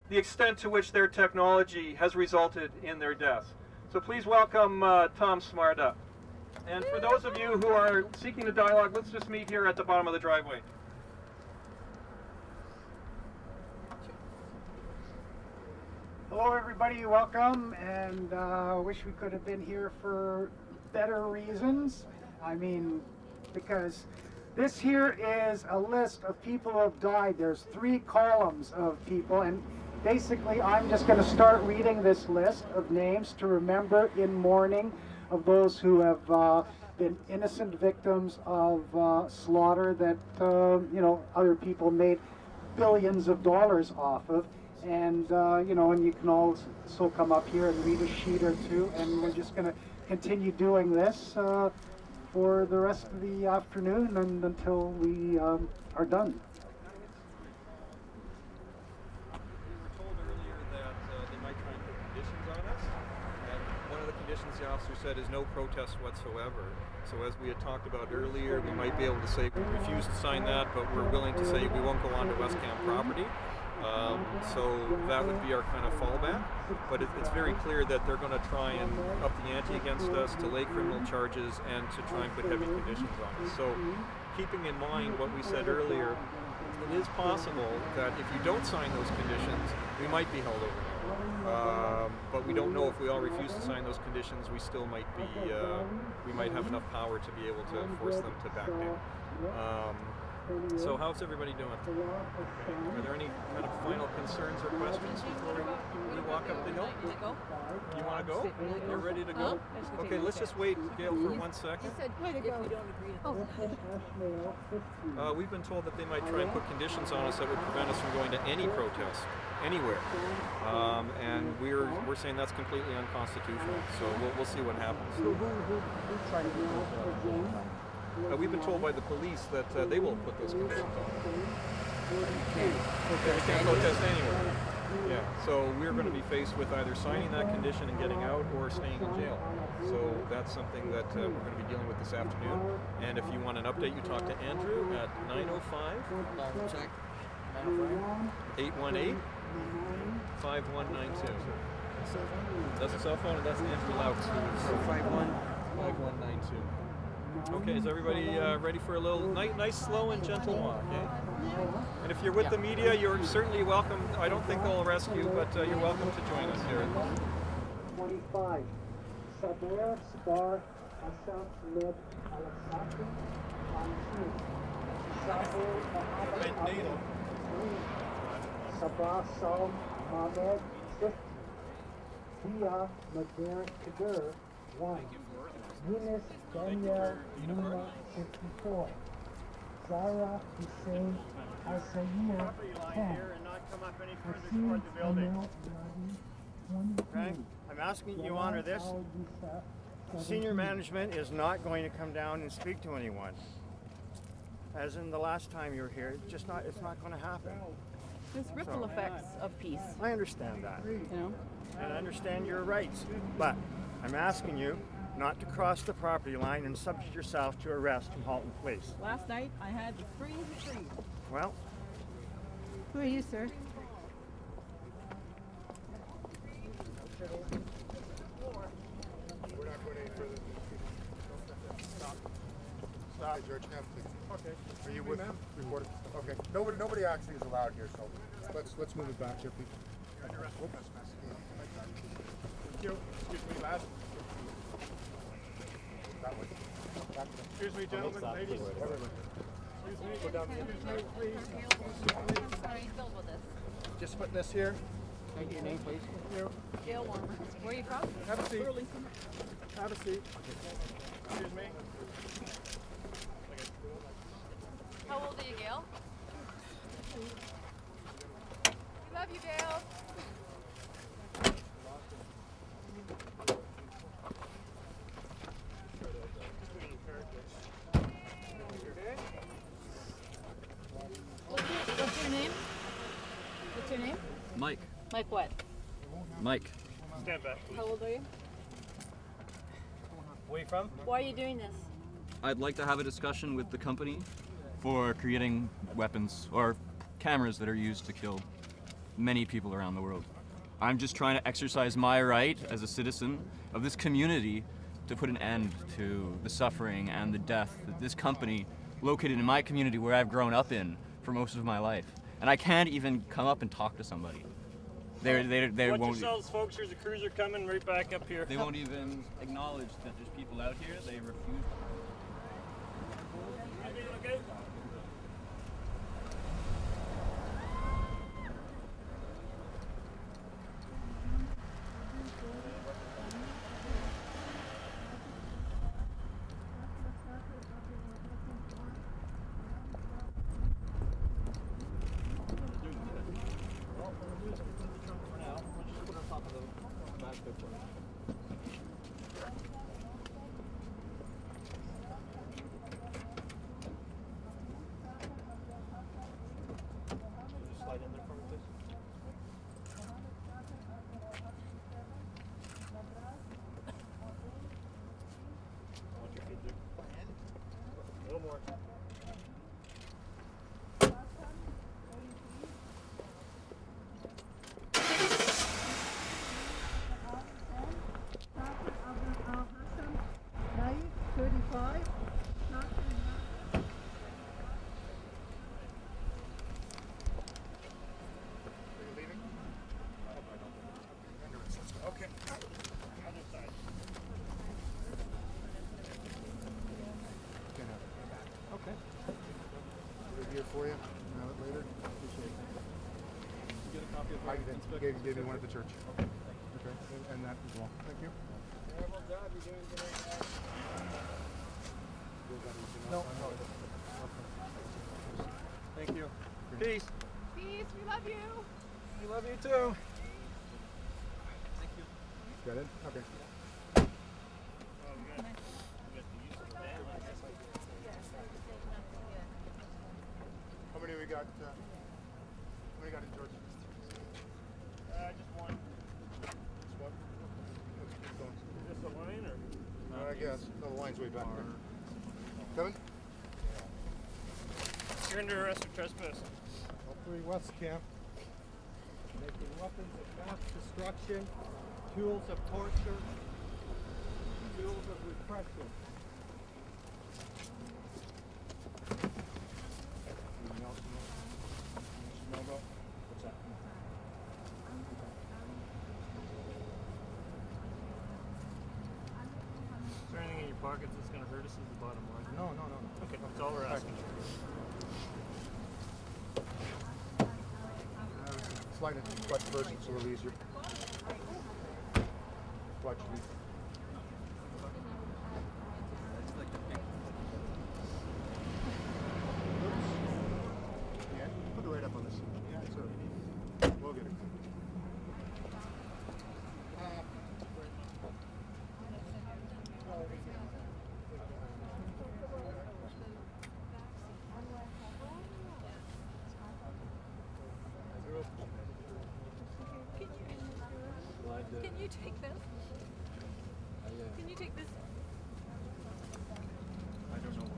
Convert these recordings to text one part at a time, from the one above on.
the extent to which their technology has resulted in their deaths. So please welcome Tom Smart up. And for those of you who are seeking a dialogue, let's just meet here at the bottom of the driveway. Hello everybody, welcome, and wish we could have been here for better reasons. I mean, because this here is a list of people who have died. There's 3 columns of people, and basically I'm just going to start reading this list of names to remember in mourning of those who have been innocent victims of slaughter that you know, other people made billions of dollars off of. And you know, and you can also come up here and read a sheet or two, and we're just going to continue doing this for the rest of the afternoon and until we are done. We were told earlier that they might try and put conditions on us, and one of the conditions the officer said is no protest whatsoever. So as we had talked about earlier, we might be able to say we refuse to sign that, but we're willing to say we won't go onto Wescam property. So that would be our kind of fallback, but it's very clear that they're going to try and up the ante against us, to lay criminal charges, and to try and put heavy conditions on us. So keeping in mind what we said earlier, it is possible that if you don't sign those conditions, we might be held over. But we don't know if we all refuse to sign those conditions, we still might be, we might have enough power to be able to force them to back down. So how's everybody doing? Are there any kind of final concerns or questions before we walk up the hill? You want to go? You're ready to go? Okay, let's just wait, Gail, for 1 second. We've been told that they might try and put conditions on us that would prevent us from going to any protest, anywhere. And we're saying that's completely unconstitutional. So we'll see what happens. We've been told by the police that they won't put those conditions on. We can't protest anywhere. Yeah, so we're going to be faced with either signing that condition and getting out or staying in jail. So that's something that we're going to be dealing with this afternoon. And if you want an update, you talk to Andrew at 818-5192. That's a cell phone, and that's Andrew Louts. 5192. Okay, is everybody ready for a little nice, slow, and gentle walk, eh? And if you're with the media, you're certainly welcome. I don't think they'll arrest you, but you're welcome to join us here. 25. Sabir Star Hassan Lib Al-Asaki on 2. Sabah Saul Mahmed 6. Dia Madir Kadir 1. Yunus Daniel Numa 54. Zara Hussein Al-Sayyir 10. Hasim Emil Yadi 22. Okay. I'm asking you honor this. Senior management is not going to come down and speak to anyone. As in the last time you were here, it's not going to happen. There's ripple effects of peace. I understand that. You know? And I understand your rights. But I'm asking you not to cross the property line and subject yourself to arrest from Halton Police. Last night I had the free reprieve. Well, Who are you, sir? We're not going any further. Stop. Hey, George, okay. Are you with recording? Okay. Nobody actually is allowed here, so let's move it back here, please. Thank you. Excuse me, last. That way. Excuse me, gentlemen, ladies. Everyone. Excuse me. Go down. Excuse me, please. Just put this here. Can I get your name, please? Gail Warmer. Where are you from? Have a seat. Burlington. Have a seat. Excuse me. How old are you, Gail? We love you, Gail. What's your name? What's your name? Mike. Mike what? Mike. stand back. How old are you? Where are you from? Why are you doing this? I'd like to have a discussion with the company for creating weapons or cameras that are used to kill many people around the world. I'm just trying to exercise my right as a citizen of this community to put an end to the suffering and the death that this company, located in my community where I've grown up in for most of my life. And I can't even come up and talk to somebody. They Watch won't. yourselves, folks. There's a cruiser coming right back up here. They won't even acknowledge that there's people out here. They refuse. Okay. Here for you. Mail it later. Appreciate it. You get a copy of I our gave me one at the church. Okay, and that as well. Thank you. No. Thank you. Peace. Peace, we love you. We love you too. Got it? Okay. How many we got? How many got in Georgia? Just one. Just one? Let's keep going. Is this a line or? I guess. No, the line's way back there. Kevin? You're under arrest for trespass. L3 Wescam, making weapons of mass destruction, tools of torture, tools of repression. Anything else you know about? What's that? Is there anything in your pockets that's going to hurt us is the bottom line? No. Okay, that's all we're asking. Slide it to clutch first, it's a little easier. Clutch, please. Yeah, put it right up on this. Yeah, sir. We'll get it. Can you take this? Can you take this? I don't know.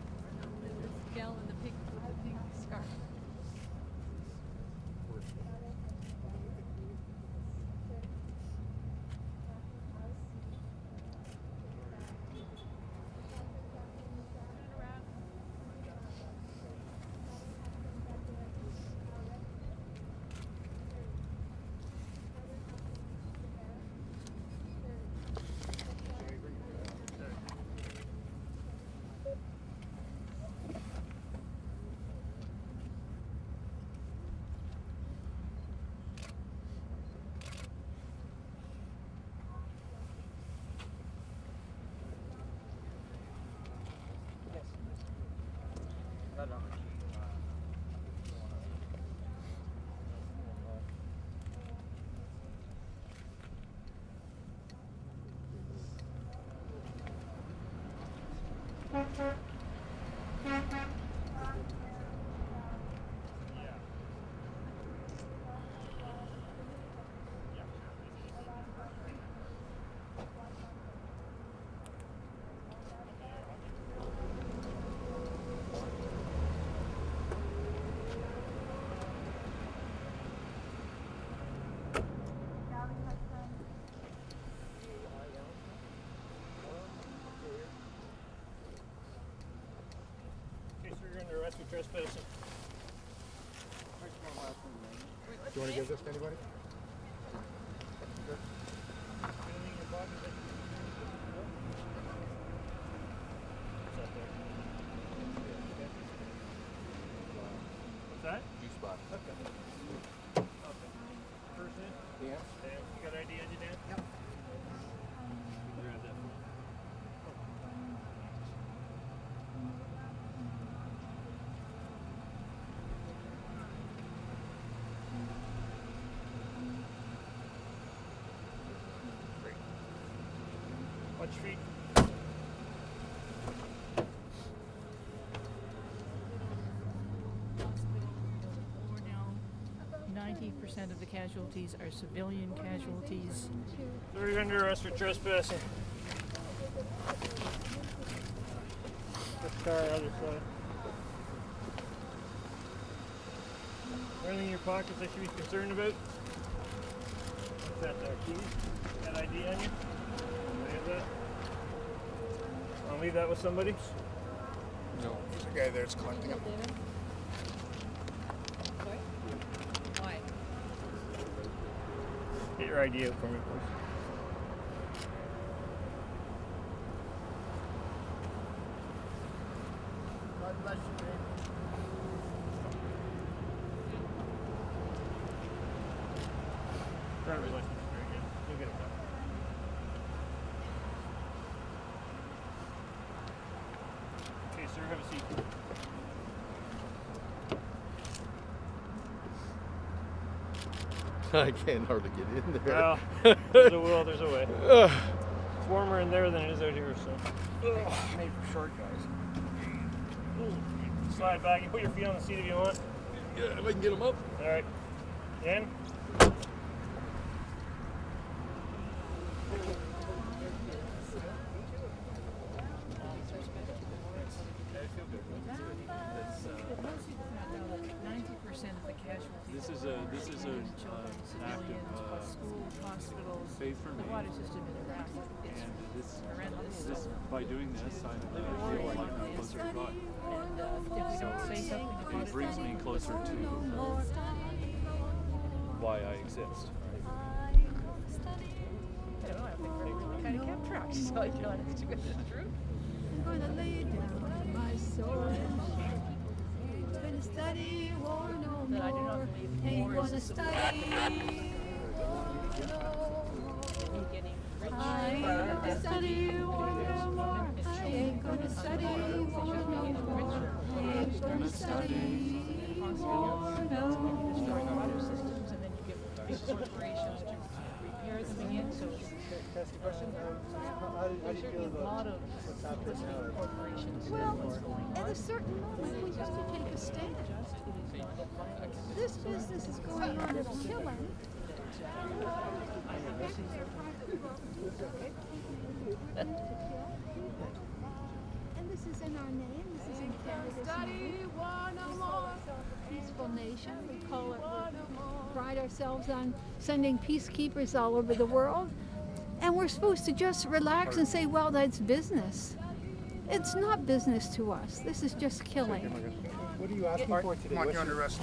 Gal in the pink with the pink scarf. trespassing. Do you want to give this to anybody? Anything in your pocket that you can What's that there? What's that? Juice box. Okay. First name? Yeah. Dan, you got ID on you, Dan? Yep. Grab that. Watch your feet. 90% of the casualties are civilian casualties. So you're under arrest for trespassing. Let's car other side. Anything in your pockets I should be concerned about? What's that there? Keys? Got ID on you? Any of that? I'll leave that with somebody. No. There's a guy there that's collecting them. Sorry? Why? Get your ID out for me, please. God bless you, baby. Driver's license is very good. You'll get it done. Okay, sir, have a seat. I can't hardly get in there. Well, there's a will, there's a way. It's warmer in there than it is out here, so. Made for short guys. Slide back and put your feet on the seat if you want. Yeah, if I can get them up. Alright. In. Most people don't know that 90% of the casualties This is children, civilians, plus schools, hospitals, faith for the me. water system in Iraq is And horrendous. by doing this, I feel like I'm closer to God. And if we don't say something about It brings me closer to why I exist. I don't know, I think we're really kind of kept track, so I feel like it's true. I'm going to lay down my sword. Ain't gonna study war no But I do not more. believe Ain't war is gonna a civil study Me getting rich. I ain't gonna study war no more. I ain't gonna study war no more. I ain't gonna study war no Destroy more. water systems, and then you get big corporations to repair them again. So Can I ask you a question? How do you there's feel certainly a lot about of what's happening soliciting now? corporations. Well, what's going at on. a certain moment, we have to take a stand. This business is going on of killing. And this is in our name. This is in Canada's name. Peaceful nation. We call it. We pride ourselves on sending peacekeepers all over the world, and we're supposed to just relax and say, "Well, that's business." It's not business to us. This is just killing. What are you asking for today? Come on, What's you're under your- arrest.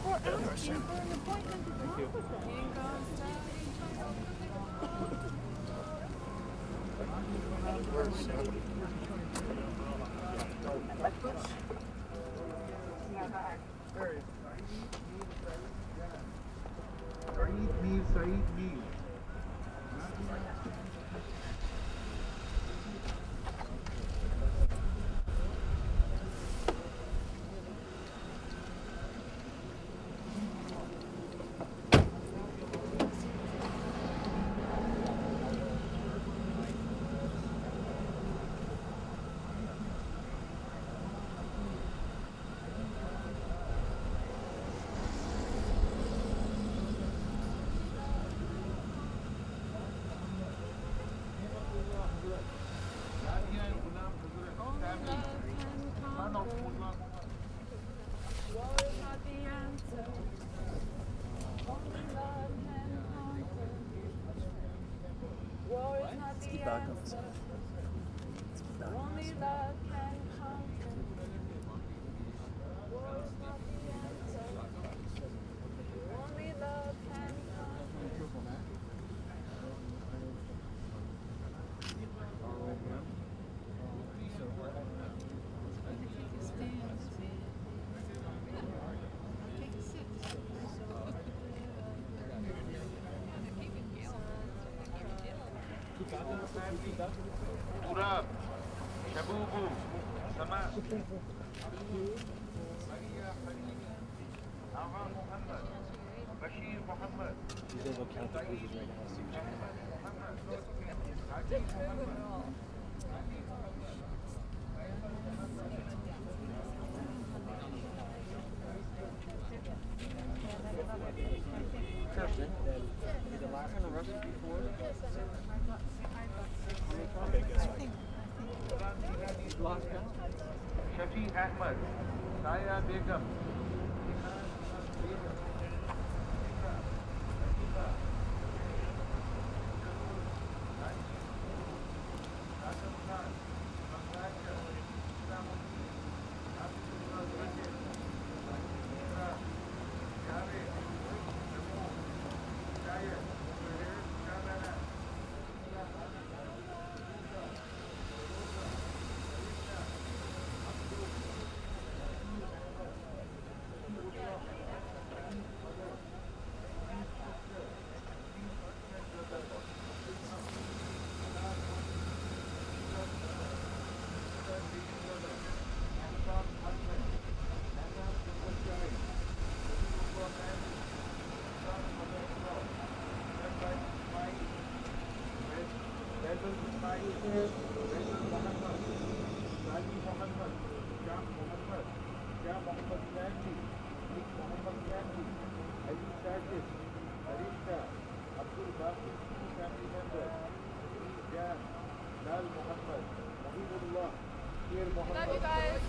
Turab, Shabubu, Sama, Ava Muhammad, Bashir Muhammad. She's gonna go count the cruises right now. See what she can find. Kirsten, did the last one arrested before? Okay, guess what? Lost count? Shafi Ahmad, Saya Begum. Love you guys.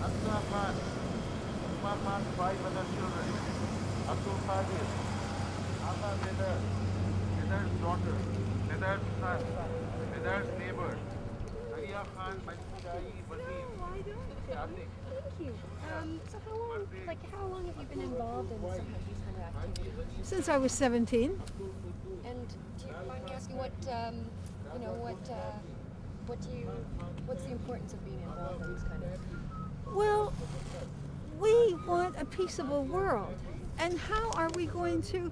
Abdullah Khan, Umar Khan's 5 other children, Abdul Qadir, Aga Nedar, Nedar's daughter, Nedar's son, Nedar's neighbor, Haria Khan, Majidai, Wasim, Shafiq. Thank you. So how long have you been involved in some of these kind of activities? Since I was 17. And do you mind me asking what's the importance of being involved in these kind of? Well, we want a peaceable world. And how are we going to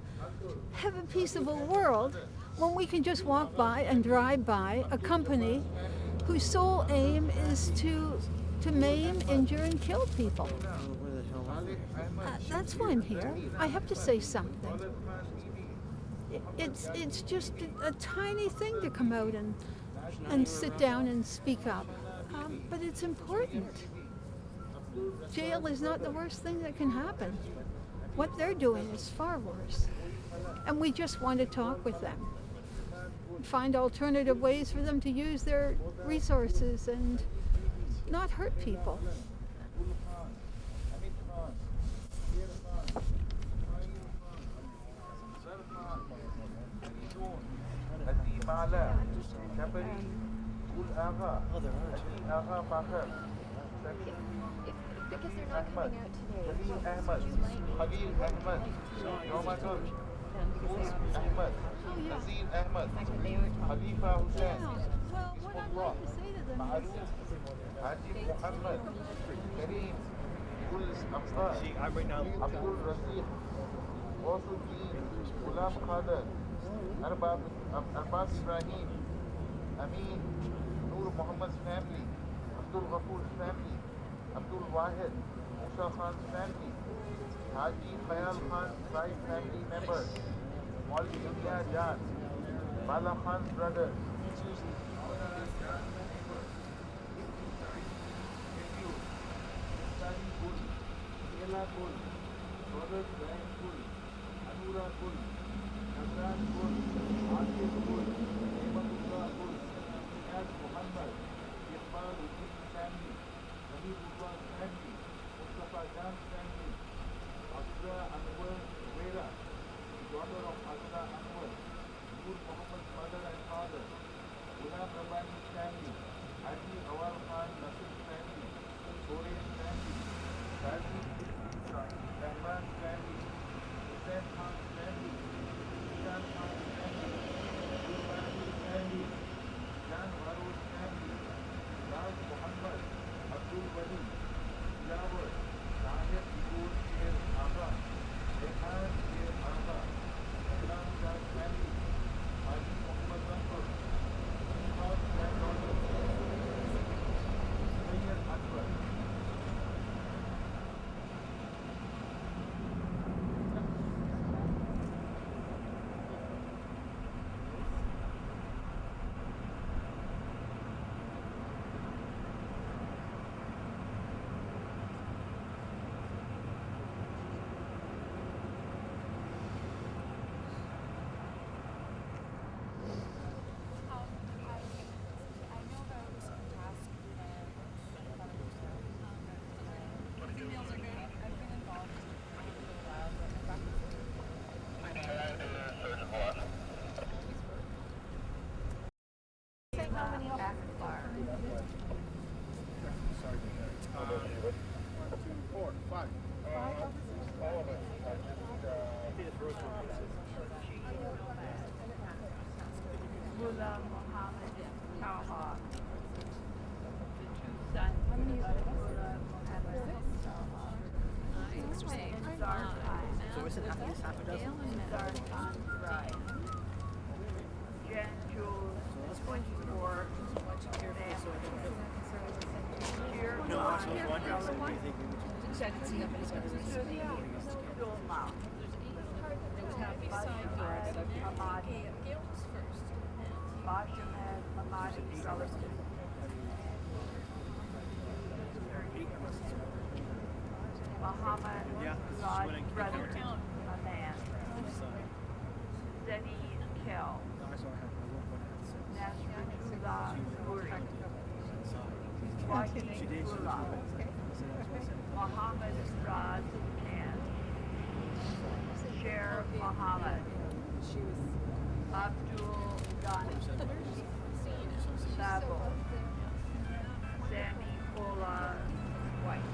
have a peaceable world when we can just walk by and drive by a company whose sole aim is to maim, injure, and kill people? That's why I'm here. I have to say something. It's just a tiny thing to come out and sit down and speak up. But it's important. Jail is not the worst thing that can happen. What they're doing is far worse. And we just want to talk with them. Find alternative ways for them to use their resources and not hurt people. Because they're not coming out today. Khalil Ahmad, Khalil Ahmad, Yomadul, Ahmad, Nazir Ahmad, Khalifa Hussain, Well, what I'd like to say to them is Hajib Muhammad, Kareem, Gul Akhtar, I'm right now. Abdul Raziq, Wasuddin, Ghulam Khader, Arbab Ibrahim, Amin, Noor Muhammad's family, Abdul Ghafoor's family, Abdul Wahid, Musa Khan's family, Haji Khayal Khan's 5 family members, Mauli Dunya Jan, Bala Khan's brother, Ela Kul, Brothers Brian Kul, Anura Kul, Nasran Kul, Asif Kul, Emanullah Kul, Niyaz Muhammad, Iqbal Uddin family, Habibullah family, Mustafa Jan's family, Azra Anwar Vera, daughter of Azra Anwar, Noor Muhammad's mother and father, Ghulam Rabbani's family, Haji Awal Khan Nasir's family, Sore's family, Raji Salman standing, Hussain Khan standing, Ishan Khan standing, Gulwani standing, Jan Varun standing, Raj Muhammad, Abdul Wali, Jawad, Tahir Igur Sher Agha, Rehan Sher Agha, Imran Shah standing, Haji Muhammad Zafar, Imam granddaughter, Sayyid Akbar. Mullah Muhammad Taha, the two sons of Mullah Muhammad Taha, Zar Khan, Zar Khan's bride, Jen Jules, 24, Dear Dulma, Hamadi, Bashamed Hamadi Sullivan, Muhammad Raj Brother, a man, Zeddy Kel, Nasrullah Guri, Joaquin Gula, Muhammad Raj Khan, Sher Muhammad, Abdul Ghani, Sabo, Sami Ola White.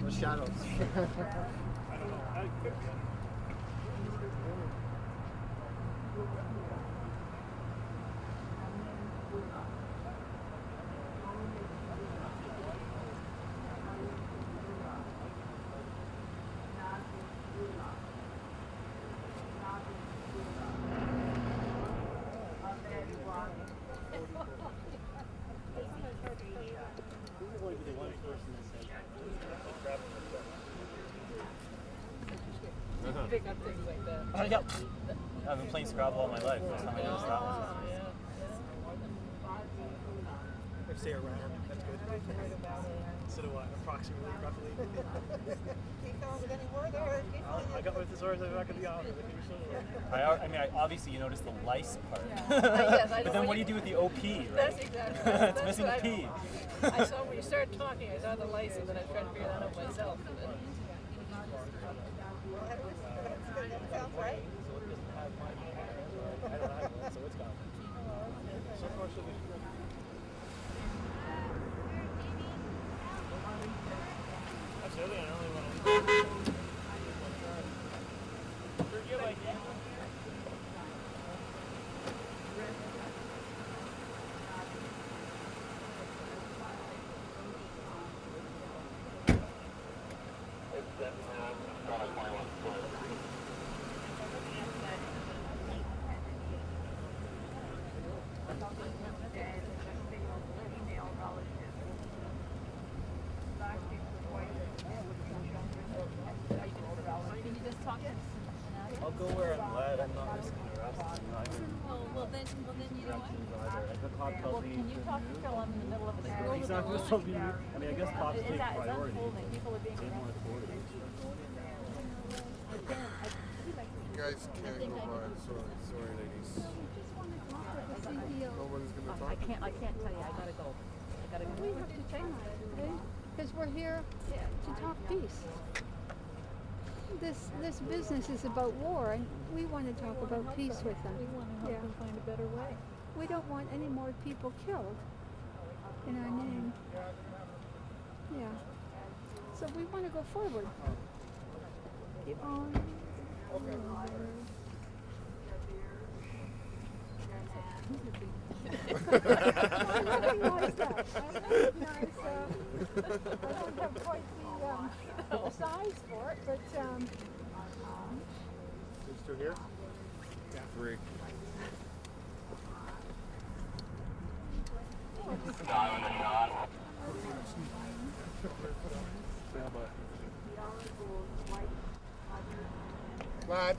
The shadows. Yep. I've been playing Scrabble all my life. First time I noticed that one. If say around, that's good. So do I, approximately, roughly. I got with the swords at the back of the office. I mean, obviously you noticed the lice part. Yes, I But then what do you do with the OP, right? That's exactly. It's missing the P. I saw when you started talking, I saw the lice, and then I tried to figure that out myself. And then, Sounds right. I don't have one, so it's gone. So far, so good. Absolutely, I only want to. You're like, can you just talk to I'll go where I'm led. I'm not risking arrest. Oh, well then you know what? If the cop tells me Can you talk to Phil? I'm in the middle of a scroll. he's not going to tell me. I mean, I guess cops take It's priority. unfolding. People are being arrested. You guys can't go by. Sorry, ladies. Nobody's gonna talk. I can't tell you. I gotta go. We have to change that, because we're here to talk peace. This business is about war, and we want to talk about peace with them. We want to help them find a better way. We don't want any more people killed in our name. Yeah. So we want to go forward. Keep on. I recognize that. I recognize I don't have quite the size for it, but These two here? Yeah. 3. Lad.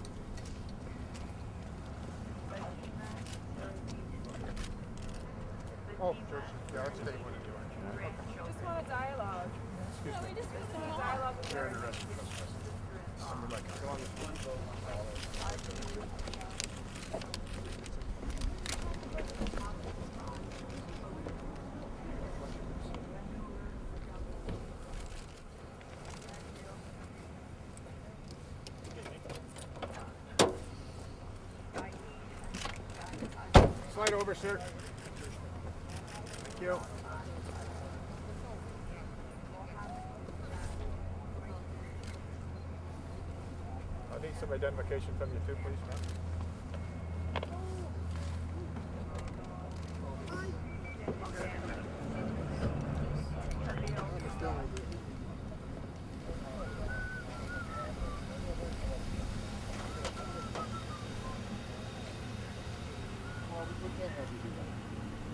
Oh, George. Yeah, let's take one anyway. Just want a dialogue. Excuse No, me. we just want a dialogue with You're her. under arrest for trespassing. We'd like to go on this one vote. Slide over, sir. Thank you. I need some identification from you too, please, ma'am.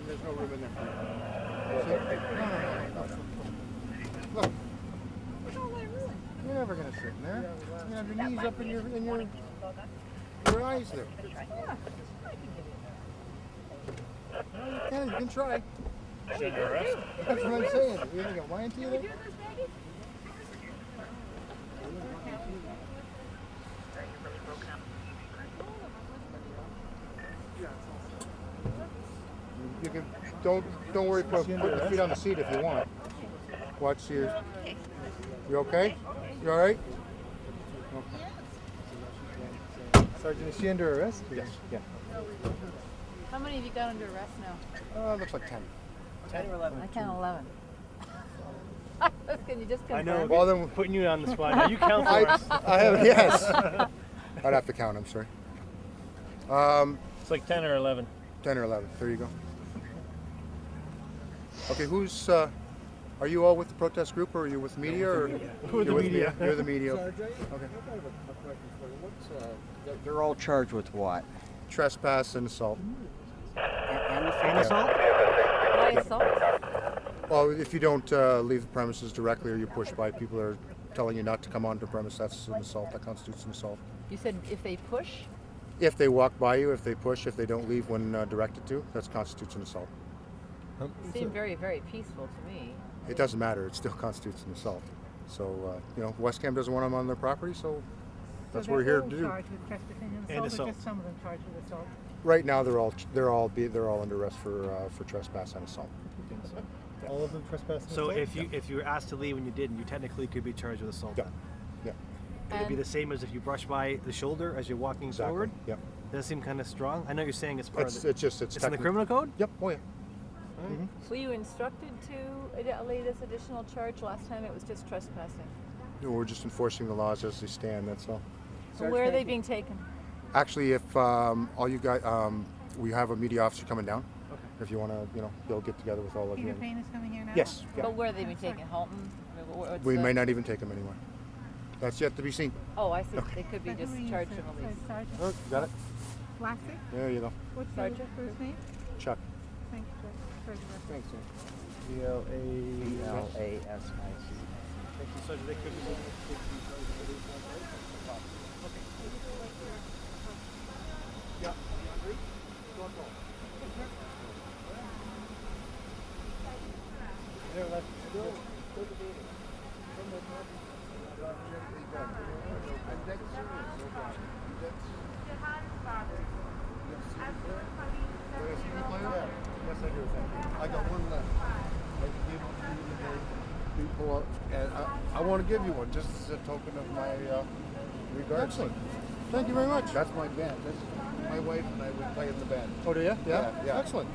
There's no room in there for you. No. Look. You're never gonna sit in there. You're gonna have your knees up in your eyes there. Well, you can try. That's what I'm saying. You think I'm lying to you there? You can don't worry. Put your feet on the seat if you want. Watch your. You okay? You all right? Sergeant, is she under arrest? Yes. Yeah. How many have you got under arrest now? Looks like 10. 10 or 11? I count 11. Can you just confirm? I know. Well, then Putting you on the spot. Now you count for us. I have, yes. I'd have to count. I'm sorry. It's like 10 or 11. 10 or 11. There you go. Okay, who's? Are you all with the protest group, or are you with media? Or We're the you're with media. Me? You're the media. Okay. Okay. They're all charged with what? Trespass and assault. And assault? Why assault? Well, if you don't leave the premises directly, or you push by people that are telling you not to come onto the premise, that's an assault. That constitutes an assault. You said if they push? If they walk by you, if they push, if they don't leave when directed to, that constitutes an assault. Seemed very, very peaceful to me. It doesn't matter. It still constitutes an assault. So, Wescam doesn't want them on their property, so that's what we're here to do. Charged with trespassing And assault. or just some of them charged with assault? Right now, they're all under arrest for trespass and assault. All of them trespass and So assault? if you were asked to leave and you didn't, you technically could be charged with assault. Yeah. Yeah. It'd be the same as if you brush by the shoulder as you're walking Exactly. forward. Yep. Does that seem kind of strong? I know you're saying it's part It's of the. it's just It's in the technical- criminal code. Yep. Oh yeah. Were you instructed to lay this additional charge? Last time it was just trespassing. We're just enforcing the laws as they stand. That's all. So where are they being taken? Actually, if all you guys, we have a media officer coming down. Okay. If you want to, they'll get together with all of you. Peter Payne is coming here now? Yes. Yeah. But where are they being taken? Halton? What's We the- may not even take them anywhere. That's yet to be seen. Oh, I see. Okay. They could be But just who are you, charged sir? and released. Sergeant Oh, you got it. Lassie? There you go. What's your Sergeant? first name? Chuck. Thanks, sir. Thanks, sir. B-L-A-S-I-C. Thank you, Sergeant. They could be. Yes, I do. Thank you. I got one left. I can give you the people, and I want to give you one just as a token of my regards. Excellent. Thank you very much. That's my band. That's my wife and I would play in the band. Oh, do you? Yeah. Excellent.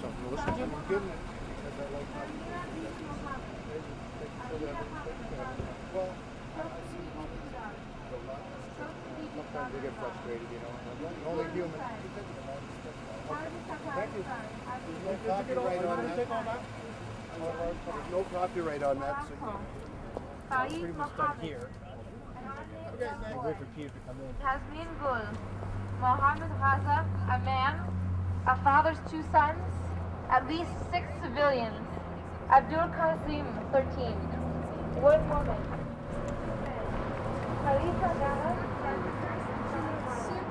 So, listen, I'm giving it. that like well, I've seen sometimes they get frustrated, you know. I'm only human. Thank you. There's no copyright on that. There's no copyright on that, so It's pretty much done here. I'll wait for Peter to come in. Tasmin Gul, Mohammed Razak, a man, a father's 2 sons, at least 6 civilians. Abdul Qasim, 13. 1 woman. Khalifa Dahab, Sit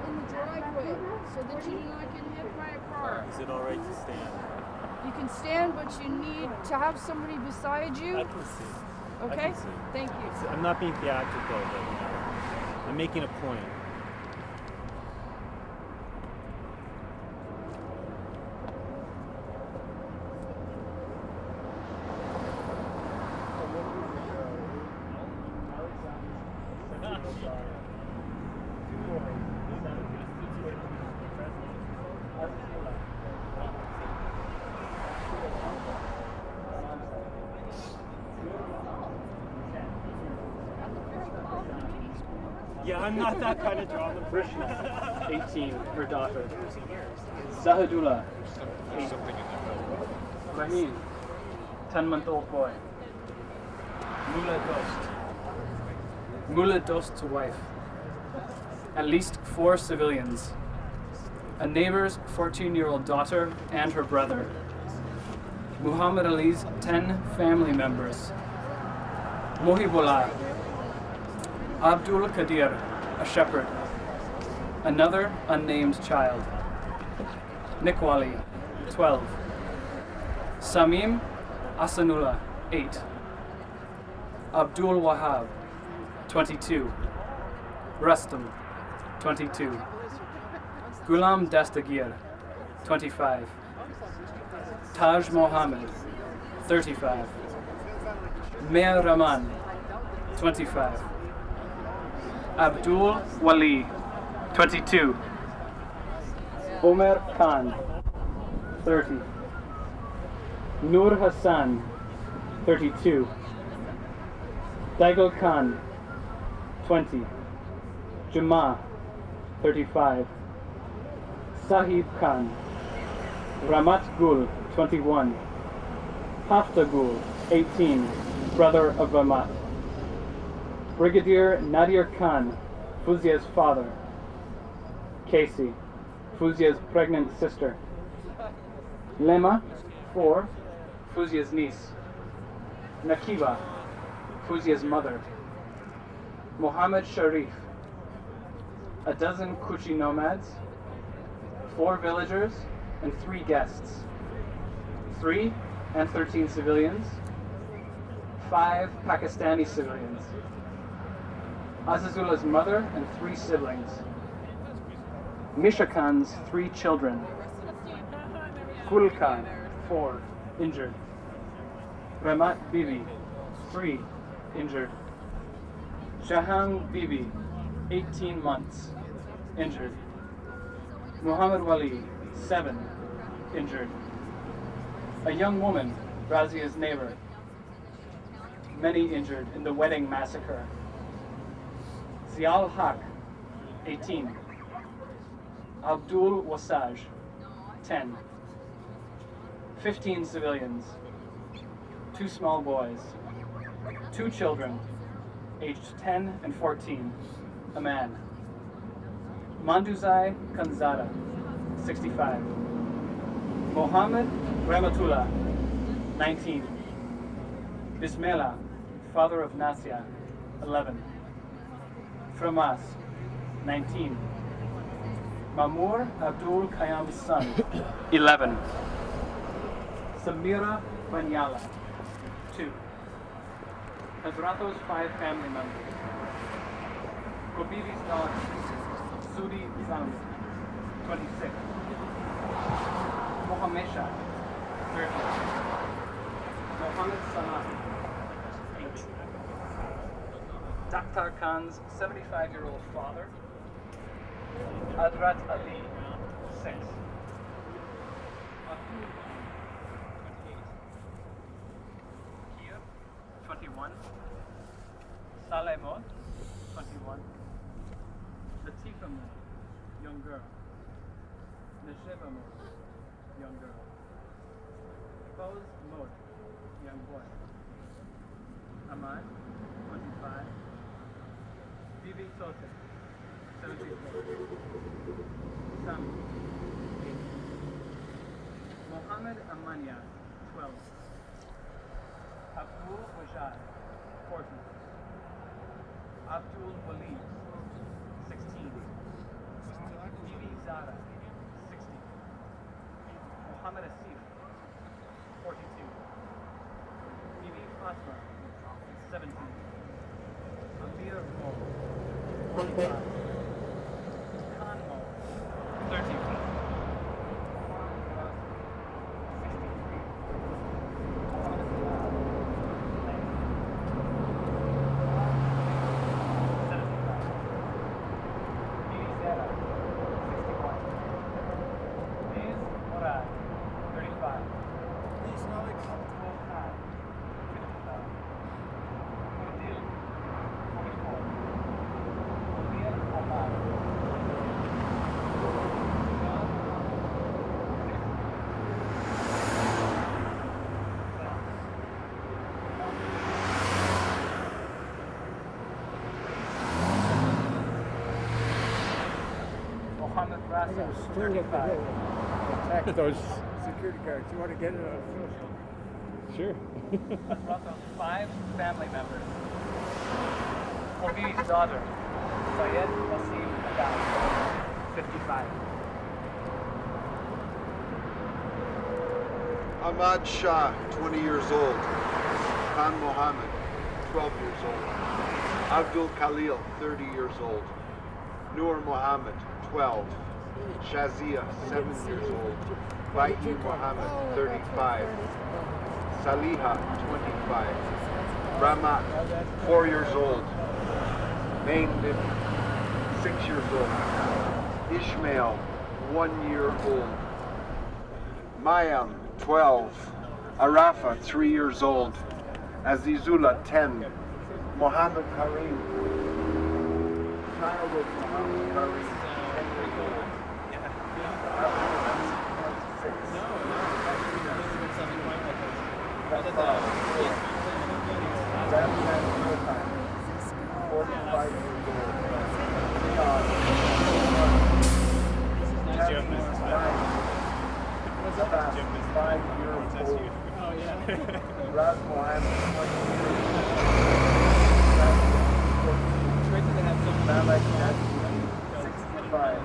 in the driveway so that you do not get hit by a car. Is it alright to stand? You can stand, but you need to have somebody beside you. I can see. Okay? I can see. Thank you. I'm not being theatrical, but I'm making a point. Yeah, I'm not that kind of drama person. 18, her daughter. Zahidullah, 8. Rahim, 10-month-old boy. Mullah Dost's wife. At least 4 civilians. A neighbor's 14-year-old daughter and her brother. Muhammad Ali's 10 family members. Mohibullah. Abdul Qadir, a shepherd. Another unnamed child. Nikwali, 12. Samim Asanullah, 8. Abdul Wahab, 22. Rustam, 22. Ghulam Dastagir, 25. Taj Mohammed, 35. Mehr Rahman, 25. Abdul Wali, 22. Omer Khan, 30. Nur Hassan, 32. Daigal Khan, 20. Jama, 35. Sahib Khan. Ramat Gul, 21. Hafta Gul, 18, brother of Ramat. Brigadier Nadir Khan, Fuzia's father. Casey, Fuzia's pregnant sister. Lema, 4, Fuzia's niece. Nakiba, Fuzia's mother. Mohammed Sharif, a dozen Kuchi nomads, 4 villagers, and 3 guests. 3 and 13 civilians, 5 Pakistani civilians. Azazullah's mother and 3 siblings. Misha Khan's 3 children. Kul Khan, 4, injured. Ramat Bibi, 3, injured. Shahang Bibi, 18 months, injured. Muhammad Wali, 7, injured. A young woman, Razia's neighbor. Many injured in the wedding massacre. Zial Haq, 18. Abdul Wasaj, 10. 15 civilians. 2 small boys. 2 children, aged 10 and 14. A man. Manduzai Kanzada, 65. Mohammed Rahmatullah, 19. Bismillah, father of Nasya, 11. Framas, 19. Mamour Abdul Qayyam's son, 11. Samira Banyala, 2. Hazrato's 5 family members. Kobibi's daughter, Sudi Zam, 26. Mohamesha, 30. Mohammed Salah, 8. Dakhtar Khan's 75-year-old father, Hazrat Ali, 6. Abdul, 28. young girl. Nesheva Mode, young girl. Pose Mode, young boy. Ahmad, 25. Bibi Tote, 17. Sami, 8. Mohammed Amania, 12. Abdul Wajad, 14. Abdul Walid, 16. Bibi Zara, 16. Muhammad Asif, 42. Bibi Fatma, 17. Amir Mo, 45. Khan Mo, 13. Mohammed Rasa, 35. Attack those security guards. You want to get it on film? Sure. Brought them 5 family members. Obi's daughter, Sayed Wasim Adam, 55. Ahmad Shah, 20 years old. Khan Mohammed, 12 years old. Abdul Khalil, 30 years old. Noor Mohammed, 12. Shazia, 7 years old. Baiti Mohammed, 35. Saliha, 25. Ramat, 4 years old. Main Libby, 6 years old. Ishmael, 1 year old. Mayam, 12. Arafa, 3 years old. Azizullah, 10. Mohammed Karim. Child of Mohammed Karim, 10 years old. Ramzan Sultan, 45 years old. Leon, 5 years old. Raz Mohammed, 20 years old. Malak Nassi, 65.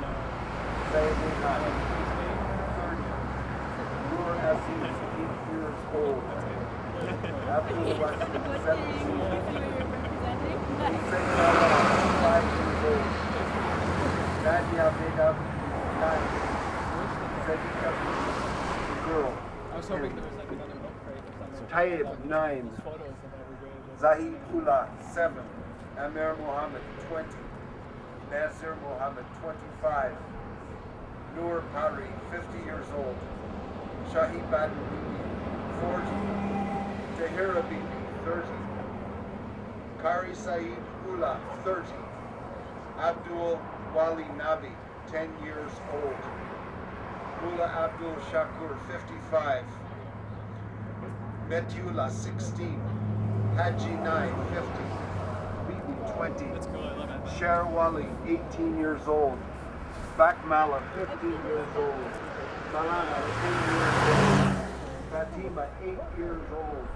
Sayed Khan, 30. Nur Aziz, 8 years old. Abdul Wasim, 17. Hussein Allah, 5 years old. Nadia Begum, 9. Zadika, girl. I was hoping there was like another milk crate or something. Tayyib, 9. Zahid Ullah, 7. Amir Mohammed, 20. Nasir Mohammed, 25. Noor Pari, 50 years old. Shahid Badr Bibi, 40. Tahira Bibi, 30. Kari Saeed Ullah, 30. Abdul Wali Nabi, 10 years old. Mullah Abdul Shakur, 55. Metula, 16. Haji Nai, 50. Bibi, 20. That's cool, I love it. Sherwali, 18 years old. Bakmala, 15 years old. Malana, 10 years old. Fatima, 8 years old.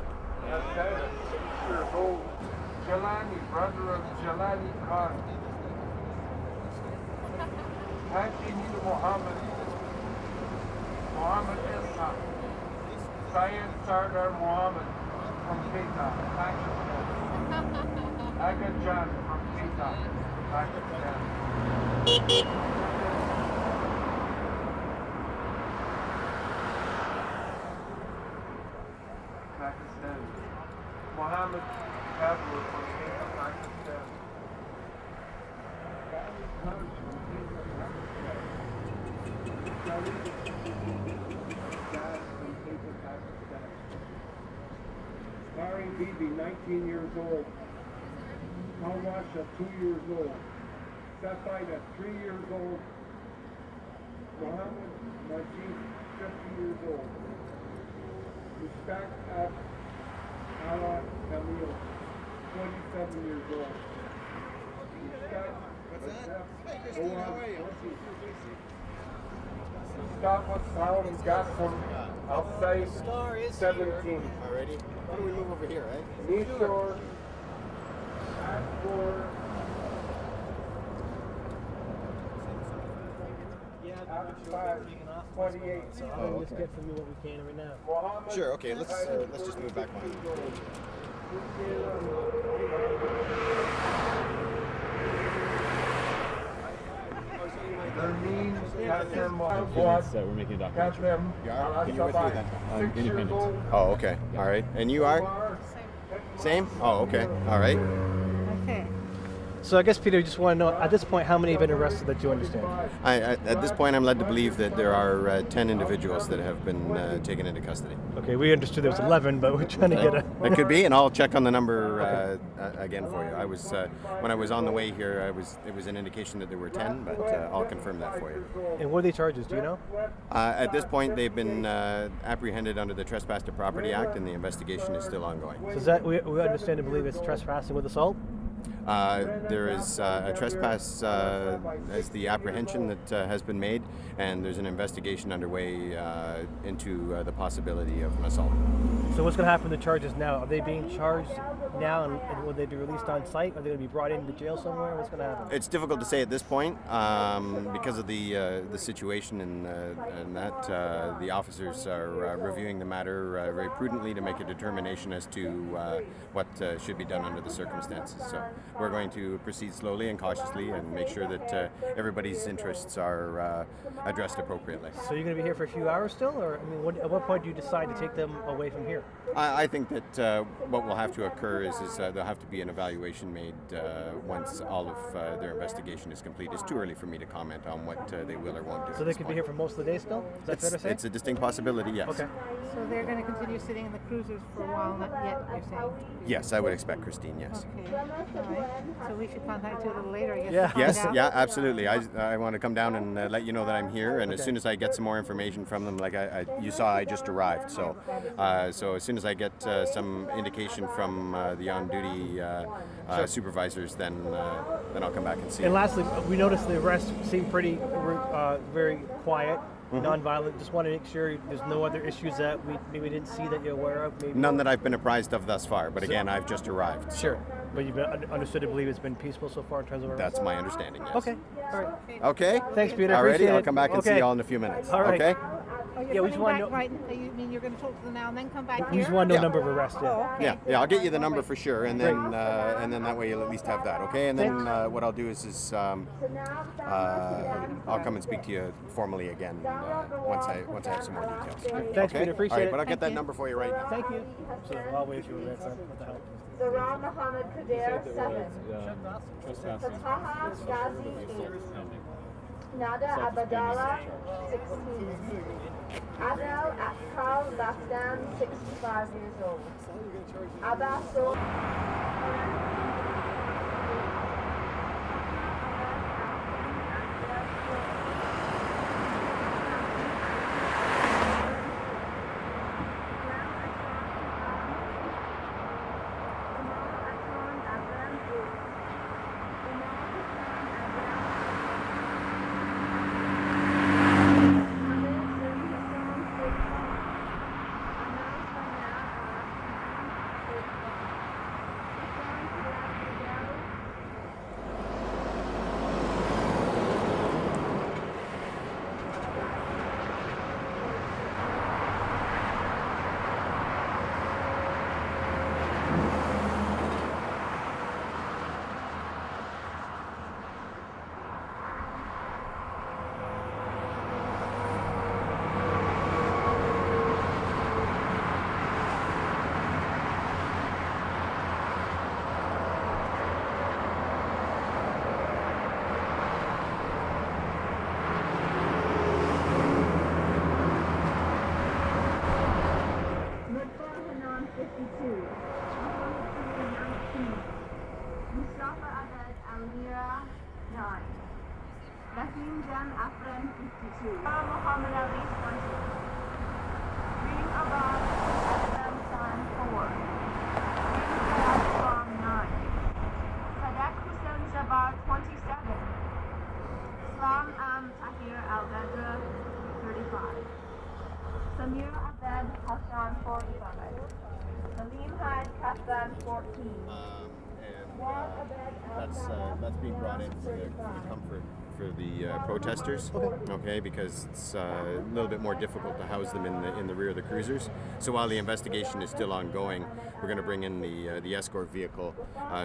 Hassan, 6 years old. Jalani, brother of Jalani Khan. Haji Muhammad. Muhammad Islam. Syed Sardar Muhammad from Keita, Pakistan. Aga Jan from Keita, Pakistan. Pakistan. Muhammad Kabul from Keita, Pakistan. Kari Bibi, 19 years old. Hawasha, 2 years old. Safaida, 3 years old. Mohammed Najib, 50 years old. Mustaq Ala Kamil, 27 years old. Mustafa Salim Gassim, outside 17. Alrighty. Why don't we move over here, right? Nishore, Akbar, Akbar, 28. So I'll just get from you what we can right now. Sure. Okay. Let's just move back one. We're making a documentary. You are? Can you with me then? Independent. Oh, okay. All right. And you are? Same? Oh, okay. All right. Okay. So I guess, Peter, you just want to know, at this point, how many have been arrested that you understand? At this point, I'm led to believe that there are 10 individuals that have been taken into custody. Okay, we understood there was 11, but we're trying to get a... It could be, and I'll check on the number again for you. I was when I was on the way here, it was an indication that there were 10, but I'll confirm that for you. And what are the charges, do you know? At this point, they've been apprehended under the Trespass to Property Act, and the investigation is still ongoing. So is that, we understand and believe it's trespassing with assault? There is a trespass as the apprehension that has been made, and there's an investigation underway into the possibility of an assault. So what's going to happen to the charges now? Are they being charged now, and will they be released on site? Are they going to be brought into jail somewhere? What's going to happen? It's difficult to say at this point because of the situation and that the officers are reviewing the matter very prudently to make a determination as to what should be done under the circumstances. So we're going to proceed slowly and cautiously and make sure that everybody's interests are addressed appropriately. So you're going to be here for a few hours still, or I mean, at what point do you decide to take them away from here? I think that what will have to occur is there'll have to be an evaluation made once all of their investigation is complete. It's too early for me to comment on what they will or won't do. So they could be here for most of the day still? Is that fair to say? It's a distinct possibility, yes. Okay. So they're going to continue sitting in the cruisers for a while, not yet, you're saying? Yes, I would expect, Christine, yes. Okay. All right. So we should contact you a little later, I guess. Yeah. to find Yes, out. yeah, absolutely. I want to come down and let you know that I'm here, and as soon as I get some more information from them, like you saw, I just arrived, so so as soon as I get some indication from the on-duty supervisors, then I'll come back and see. And lastly, we noticed the arrests seem pretty very quiet, non-violent. Just want to make sure there's no other issues that we maybe didn't see that you're aware of. Maybe None that I've been apprised of thus far, but again, I've just arrived. So Sure, but you've been understood to believe it's been peaceful so far in terms of arrests? that's my understanding, yes. Okay, all right. Okay? Thanks, Peter. Alrighty, Appreciate I'll it. come back and see Okay. you all in a few minutes. All right. Okay? Oh, you're Yeah, we just coming want back to know. right. You mean you're going to talk to them now and then come back We here? just want to know Yeah. number of arrests. Yeah. Oh, okay. Yeah, I'll get you the number for sure, and then that way you'll at least have that, okay? And then what I'll do is I'll come and speak to you formally again once I have some more details. Thanks, okay? Peter. Appreciate all right, it. But I'll get Thank that you. number for you right now. Thank you. So I'll wait for you. What the hell? Zara Mohammed Kader, 7. Trespassing. Fataha Ghazi, 8. Nada Abadallah, 16. Adel Akal Lafdan, 65 years old. Abaso. Rahim Jan Afran 52. Muhammad Ali 20. Reem Abbas Hassan San 4. Reem Fayaz Islam 9. Sadak Hussein Jabbar 27. Islam Tahir Al-Badra 35. Samir Abed Hassan 45. Salim Had Hassan 14. That's being brought in for the comfort for the protesters, okay, because it's a little bit more difficult to house them in the rear of the cruisers. So while the investigation is still ongoing, we're going to bring in the escort vehicle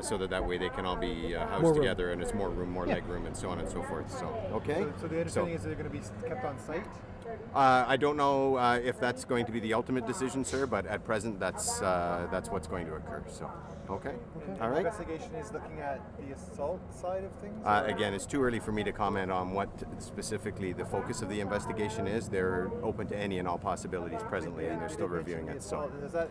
so that way they can all be housed together and it's more room, more leg room, and so on and so forth. So okay. So the understanding is they're going to be kept on site. I don't know if that's going to be the ultimate decision, sir, but at present that's what's going to occur. So, okay. All right. The investigation is looking at the assault side of things? Again, it's too early for me to comment on what specifically the focus of the investigation is. They're open to any and all possibilities presently, and they're still reviewing it. So, is that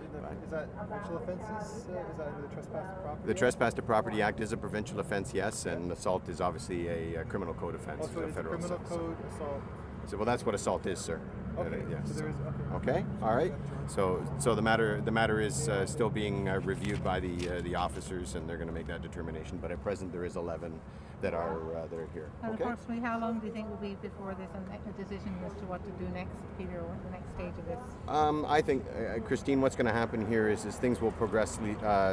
provincial offences? Is that under the Trespass to Property? The Trespass to Property Act is a provincial offence, yes, and assault is obviously a criminal code offence. Also, it's a criminal code assault. So, well, that's what assault is, sir. Okay. Yes. So there is, okay. All right. So the matter is still being reviewed by the officers, and they're going to make that determination. But at present, there is 11 that are here. And Okay. approximately how long do you think will be before there's a decision as to what to do next, Peter, or the next stage of this? I think, Christine, what's going to happen here is things will progress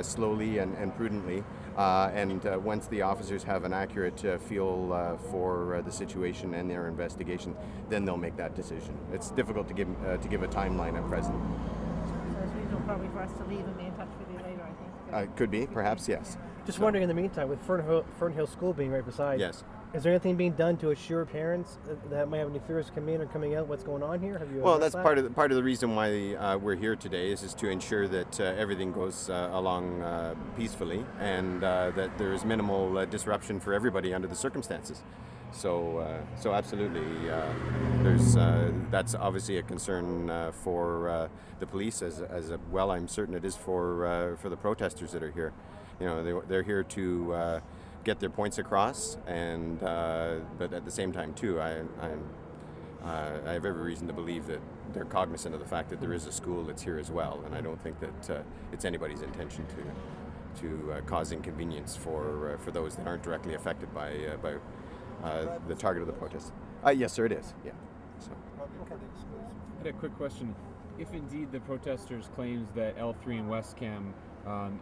slowly and prudently. And once the officers have an accurate feel for the situation and their investigation, then they'll make that decision. It's difficult to give a timeline at present. So it's reasonable probably for us to leave and be in touch with you later, I think. Could be, perhaps, yes. Just wondering in the meantime, with Fernhill School being right beside, yes. Is there anything being done to assure parents that might have any fears coming in or coming out? What's going on here? Have you? Well, that's part of the reason why we're here today is to ensure that everything goes along peacefully and that there is minimal disruption for everybody under the circumstances. So absolutely, that's obviously a concern for the police as well. I'm certain it is for the protesters that are here. You know, they're here to get their points across, and but at the same time too, I have every reason to believe that they're cognizant of the fact that there is a school that's here as well, and I don't think that it's anybody's intention to cause inconvenience for those that aren't directly affected by the target of the protest. Yes, sir, it is. Yeah. So. I had a quick question. If indeed the protesters' claims that L3 and Wescam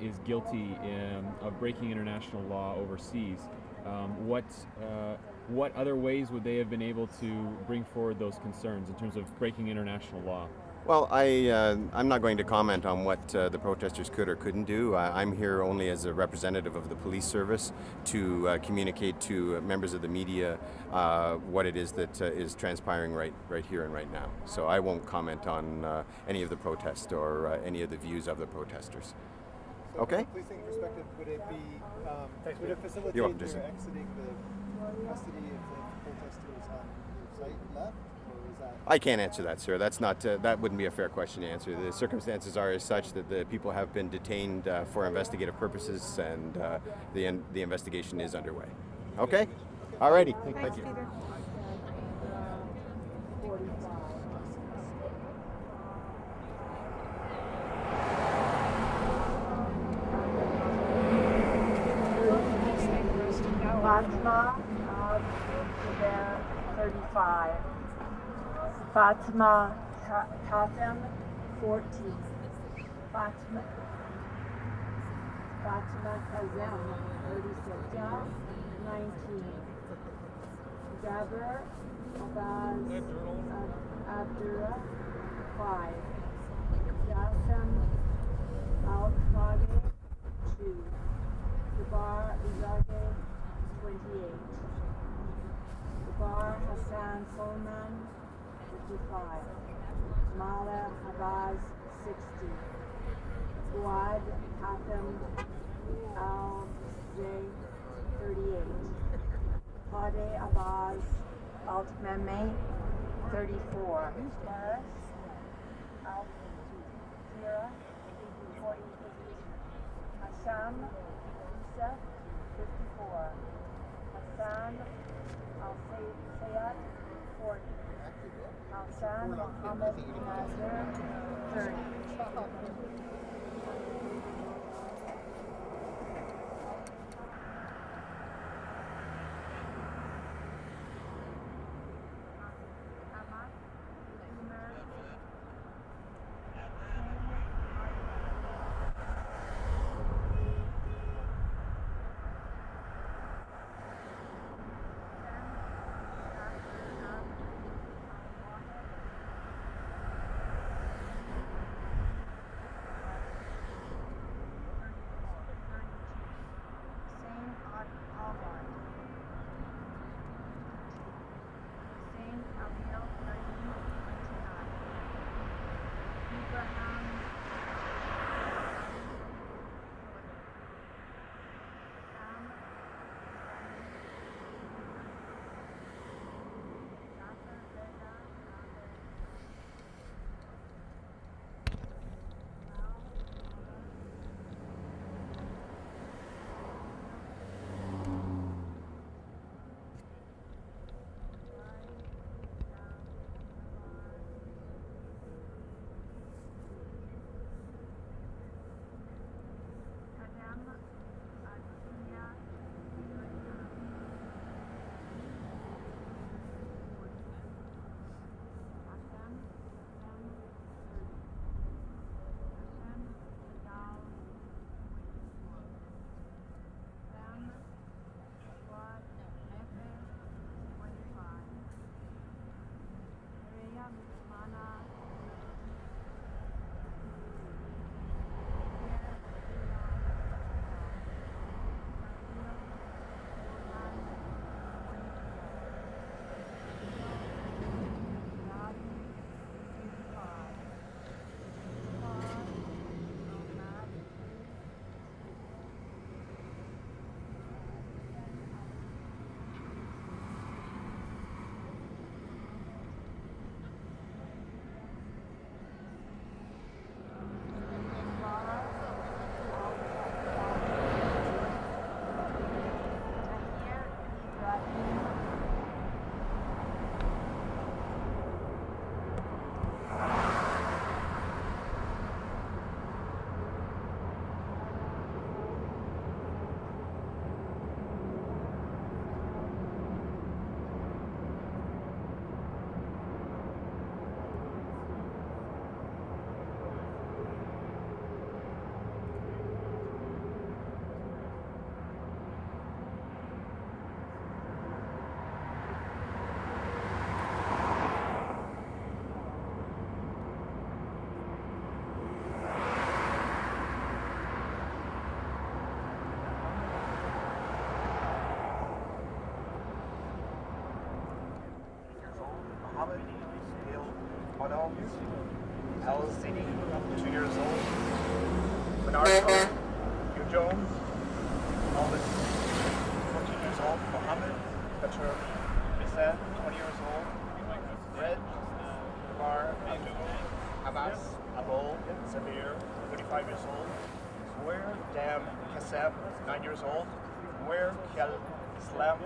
is guilty of breaking international law overseas, what other ways would they have been able to bring forward those concerns in terms of breaking international law? Well, I'm not going to comment on what the protesters could or couldn't do. I'm here only as a representative of the police service to communicate to members of the media what it is that is transpiring right here and right now. So I won't comment on any of the protest or any of the views of the protesters. So okay? From a policing perspective, would it facilitate You're their welcome, exiting the custody if the protesters on the site left? I can't answer that, sir. That's not. That wouldn't be a fair question to answer. The circumstances are as such that the people have been detained for investigative purposes, and the investigation is underway. Okay. Alrighty. Thank you. Peter. Fatima 35. Fatima Tatem 14. Fatima Kazem 36. 19. Jabir Abbas Abdullah 5. Jassim Al-Khadi 2. Sabar Izage 28. Sabar Hassan Solman 55. Mala Habaz 60. Fuad Hatem Al-Zay 38. Fadeh Abbas Alt-Meme 34. Faris Al-Zira 48. Hasham Youssef 54. Hassan Al-Sayed, 40. Hassan Mohammed Nazir, 30. L-3, 2 years old. Bernard Hugh Jones, Alvin, 14 years old. Mohammed Batur Hussein, 20 years old. Red Bar Abbas Abol Samir, 35 years old. Muir Dam Kassem, 9 years old. Muir Khel Islam,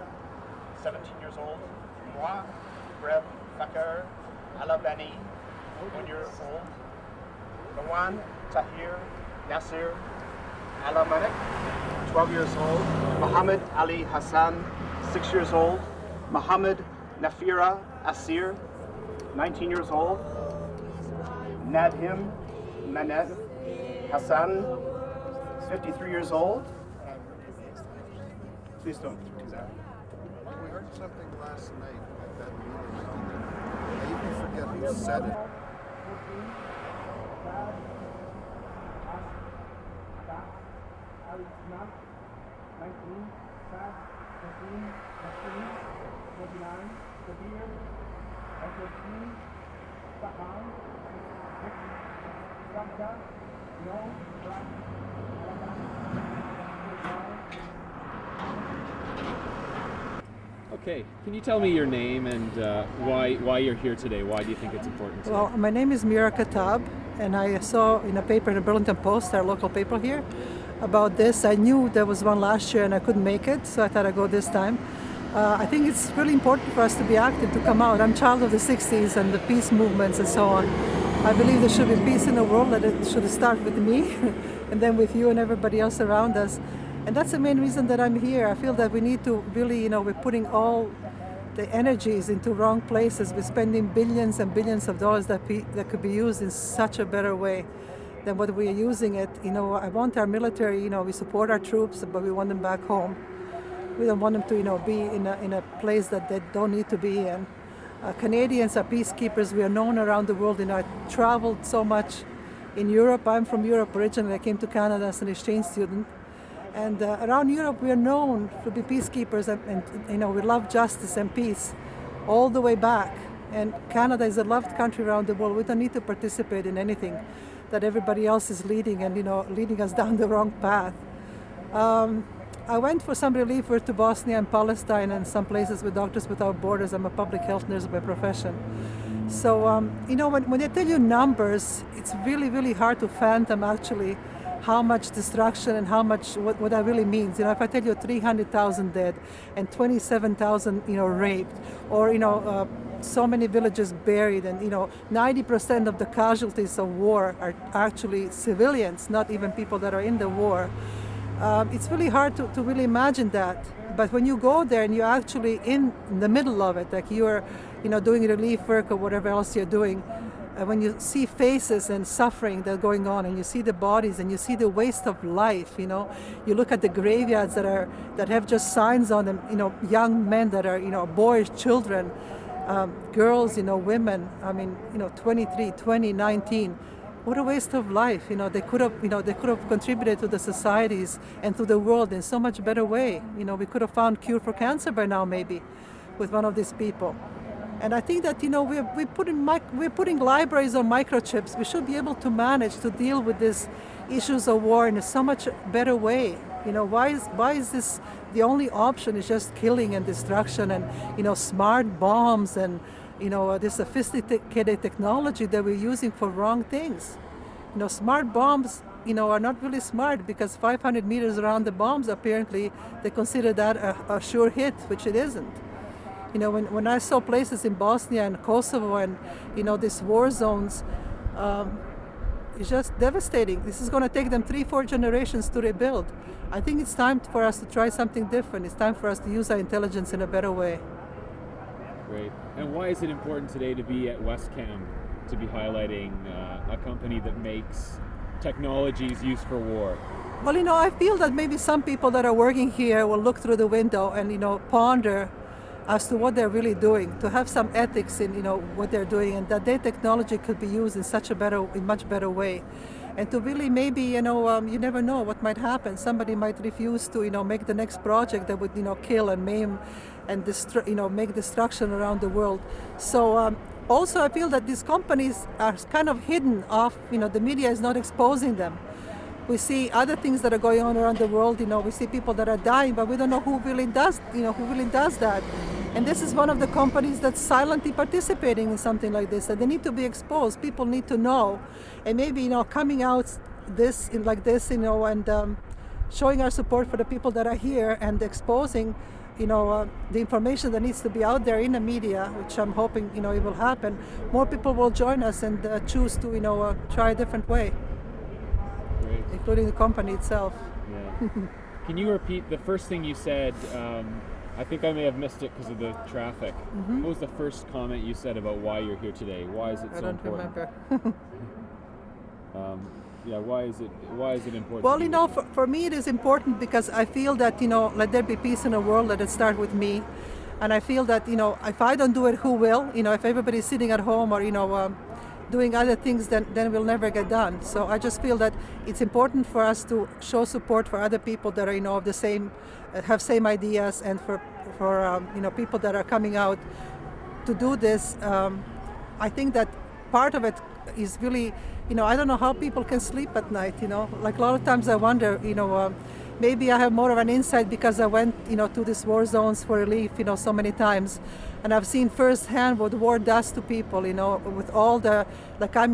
17 years old. Moi Breb Fakir Alabani, 1 year old. Rawan Tahir Nasir Alamanik, 12 years old. Muhammad Ali Hassan, 6 years old. Muhammad Nafira Asir, 19 years old. Nadhim Maned Hassan, 53 years old. Please don't do that. We heard something last night at that meeting. I even forget who said it. Okay, can you tell me your name and why you're here today? Why do you think it's important today? Well, my name is Mira Katab, and I saw in a paper in the Burlington Post, our local paper here, about this. I knew there was one last year and I couldn't make it, so I thought I'd go this time. I think it's really important for us to be active, to come out. I'm a child of the 60s and the peace movements and so on. I believe there should be peace in the world, that it should start with me and then with you and everybody else around us. And that's the main reason that I'm here. I feel that we need to really, we're putting all the energies into wrong places. We're spending billions and billions of dollars that could be used in such a better way than what we are using it. I want our military, we support our troops, but we want them back home. We don't want them to, be in a place that they don't need to be in. Canadians are peacekeepers. We are known around the world. I traveled so much in Europe. I'm from Europe originally. I came to Canada as an exchange student. And around Europe, we are known to be peacekeepers, and we love justice and peace all the way back. And Canada is a loved country around the world. We don't need to participate in anything that everybody else is leading and, leading us down the wrong path. I went for some relief work to Bosnia and Palestine and some places with Doctors Without Borders. I'm a public health nurse by profession. So, when they tell you numbers, it's really, really hard to fathom actually how much destruction and how much, what that really means. If I tell you 300,000 dead and 27,000, raped, or, so many villages buried, and, 90% of the casualties of war are actually civilians, not even people that are in the war. It's really hard to really imagine that. But when you go there and you're actually in the middle of it, like you're, doing relief work or whatever else you're doing, when you see faces and suffering that's going on, and you see the bodies and you see the waste of life, you look at the graveyards that have just signs on them, young men that are, boys, children, girls, women. 23, 20, 19. What a waste of life. They could have contributed to the societies and to the world in so much better way. We could have found cure for cancer by now, maybe, with one of these people. And I think that we're putting libraries on microchips. We should be able to manage to deal with these issues of war in a so much better way. Why is this the only option? Is just killing and destruction and smart bombs and this sophisticated technology that we're using for wrong things. Smart bombs, are not really smart, because 500 meters around the bombs, apparently, they consider that a sure hit, which it isn't. When I saw places in Bosnia and Kosovo and, these war zones, it's just devastating. This is going to take them 3-4 generations to rebuild. I think it's time for us to try something different. It's time for us to use our intelligence in a better way. Great. And why is it important today to be at Wescam, to be highlighting a company that makes technologies used for war? Well, I feel that maybe some people that are working here will look through the window and, ponder as to what they're really doing, to have some ethics in, what they're doing, and that their technology could be used in much better way. And to really maybe, you never know what might happen. Somebody might refuse to, make the next project that would, kill and maim and make destruction around the world. So also I feel that these companies are kind of hidden off, the media is not exposing them. We see other things that are going on around the world, we see people that are dying, but we don't know who really does that. And this is one of the companies that's silently participating in something like this, and they need to be exposed. People need to know, and maybe, coming out and showing our support for the people that are here and exposing, the information that needs to be out there in the media, which I'm hoping, it will happen. More people will join us and choose to, try a different way. Great. Including the company itself. Yeah. Can you repeat the first thing you said? I think I may have missed it because of the traffic. Mm-hmm. What was the first comment you said about why you're here today? Why is it so important? I don't remember. Why is it important? Well, for me it is important because I feel that, let there be peace in the world, let it start with me. And I feel that, if I don't do it, who will? If everybody's sitting at home or, doing other things, then we'll never get done. So I just feel that it's important for us to show support for other people that are, of the same, have same ideas, and for people that are coming out to do this. I think that part of it is really, I don't know how people can sleep at night, like a lot of times I wonder, maybe I have more of an insight because I went, to these war zones for relief, so many times. And I've seen firsthand what war does to people, with all the ammunition